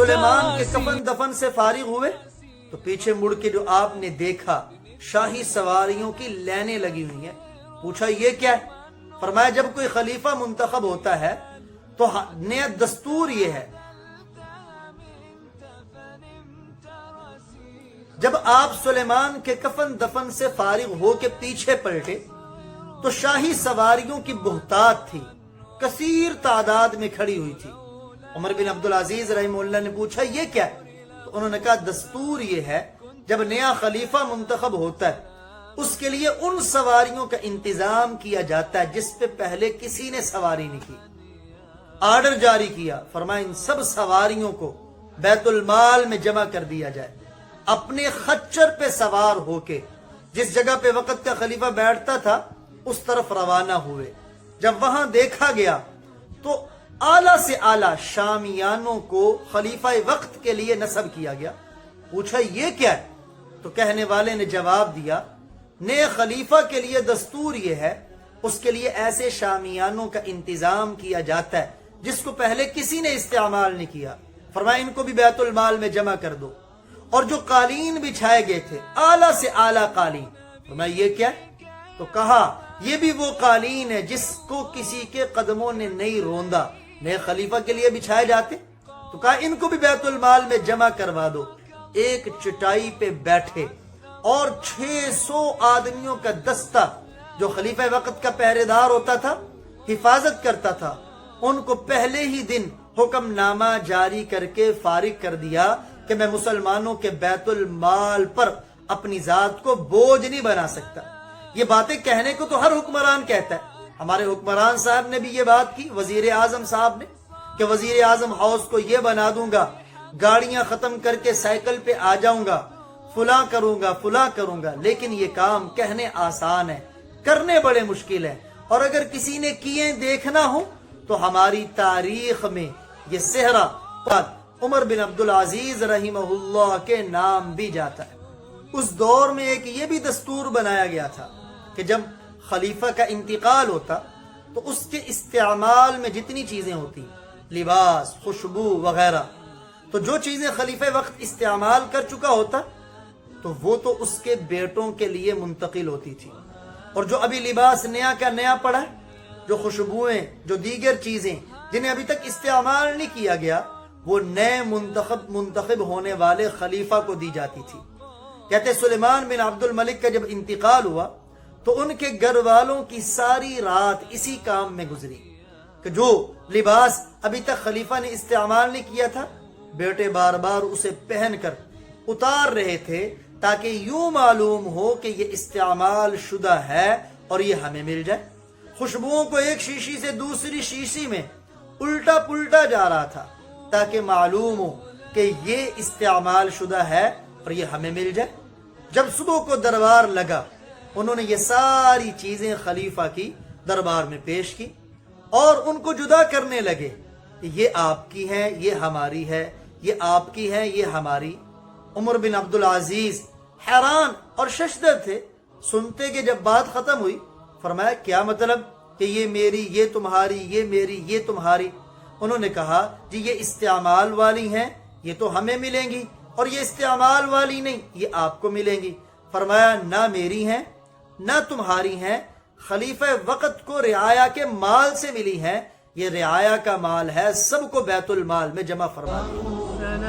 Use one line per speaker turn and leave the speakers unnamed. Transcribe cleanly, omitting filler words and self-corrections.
سلیمان کے کفن دفن سے فارغ ہوئے تو پیچھے مڑ کے جو آپ نے دیکھا شاہی سواریوں کی لینیں لگی ہوئی ہیں. پوچھا یہ کیا ہے؟ فرمایا جب کوئی خلیفہ منتخب ہوتا ہے تو نیا دستور یہ ہے، جب آپ سلیمان کے کفن دفن سے فارغ ہو کے پیچھے پلٹے تو شاہی سواریوں کی بہتات تھی، کثیر تعداد میں کھڑی ہوئی تھی. عمر بن عبدالعزیز رحمہ اللہ نے پوچھا یہ کیا ہے؟ تو انہوں نے کہا دستور یہ ہے جب نیا خلیفہ منتخب ہوتا ہے اس کے لیے ان سواریوں کا انتظام کیا جاتا ہے جس پہ پہلے کسی نے سواری نہیں کی. آرڈر جاری کیا، فرمایا ان سب سواریوں کو بیت المال میں جمع کر دیا جائے. اپنے خچر پہ سوار ہو کے جس جگہ پہ وقت کا خلیفہ بیٹھتا تھا اس طرف روانہ ہوئے. جب وہاں دیکھا گیا تو اعلیٰ سے اعلیٰ شامیانوں کو خلیفہ وقت کے لیے نصب کیا گیا. پوچھا یہ کیا ہے؟ تو کہنے والے نے جواب دیا نئے خلیفہ کے لیے دستور یہ ہے اس کے لیے ایسے شامیانوں کا انتظام کیا جاتا ہے جس کو پہلے کسی نے استعمال نہیں کیا. فرمایا ان کو بھی بیت المال میں جمع کر دو. اور جو قالین بچھائے گئے تھے اعلیٰ سے اعلیٰ قالین، فرمایا یہ کیا ہے؟ تو کہا یہ بھی وہ قالین ہے جس کو کسی کے قدموں نے نہیں روندا، نئے خلیفہ کے لیے بچھائے جاتے. تو کہا ان کو بھی بیت المال میں جمع کروا دو. ایک چٹائی پہ بیٹھے اور 600 آدمیوں کا دستہ جو خلیفہ وقت کا پہرے دار ہوتا تھا، حفاظت کرتا تھا، ان کو پہلے ہی دن حکم نامہ جاری کر کے فارغ کر دیا کہ میں مسلمانوں کے بیت المال پر اپنی ذات کو بوجھ نہیں بنا سکتا. یہ باتیں کہنے کو تو ہر حکمران کہتا ہے. ہمارے حکمران صاحب نے بھی یہ بات کی، وزیر اعظم صاحب نے، کہ وزیر اعظم ہاؤس کو یہ بنا دوں گا، گاڑیاں ختم کر کے سائیکل پہ آ جاؤں گا، فلاں کروں گا فلاں کروں گا. لیکن یہ کام کہنے آسان ہے، کرنے بڑے مشکل ہے. اور اگر کسی نے کیے دیکھنا ہو تو ہماری تاریخ میں یہ صحرا عمر بن عبدالعزیز رحمہ اللہ کے نام بھی جاتا ہے. اس دور میں ایک یہ بھی دستور بنایا گیا تھا کہ جب خلیفہ کا انتقال ہوتا تو اس کے استعمال میں جتنی چیزیں ہوتی، لباس، خوشبو وغیرہ، تو جو چیزیں خلیفہ وقت استعمال کر چکا ہوتا تو وہ تو اس کے بیٹوں کے لیے منتقل ہوتی تھی. اور جو ابھی لباس نیا کا نیا پڑا ہے، جو خوشبوئیں، جو دیگر چیزیں جنہیں ابھی تک استعمال نہیں کیا گیا، وہ نئے منتخب ہونے والے خلیفہ کو دی جاتی تھی. کہتے سلیمان بن عبد الملک کا جب انتقال ہوا تو ان کے گھر والوں کی ساری رات اسی کام میں گزری کہ جو لباس ابھی تک خلیفہ نے استعمال نہیں کیا تھا، بیٹے بار بار اسے پہن کر اتار رہے تھے تاکہ یوں معلوم ہو کہ یہ استعمال شدہ ہے اور یہ ہمیں مل جائے. خوشبوؤں کو ایک شیشی سے دوسری شیشی میں الٹا پلٹا جا رہا تھا تاکہ معلوم ہو کہ یہ استعمال شدہ ہے اور یہ ہمیں مل جائے. جب صبح کو دربار لگا انہوں نے یہ ساری چیزیں خلیفہ کی دربار میں پیش کی اور ان کو جدا کرنے لگے. یہ آپ کی ہے، یہ ہماری ہے، یہ آپ کی ہے، یہ ہماری. عمر بن عبدالعزیز حیران اور ششدر تھے. سنتے کہ جب بات ختم ہوئی فرمایا کیا مطلب کہ یہ میری، یہ تمہاری، یہ میری، یہ تمہاری؟ انہوں نے کہا جی یہ استعمال والی ہیں یہ تو ہمیں ملیں گی اور یہ استعمال والی نہیں یہ آپ کو ملیں گی. فرمایا نہ میری ہیں نہ تمہاری ہیں، خلیفہ وقت کو رعایا کے مال سے ملی ہیں، یہ رعایا کا مال ہے، سب کو بیت المال میں جمع فرما دیا.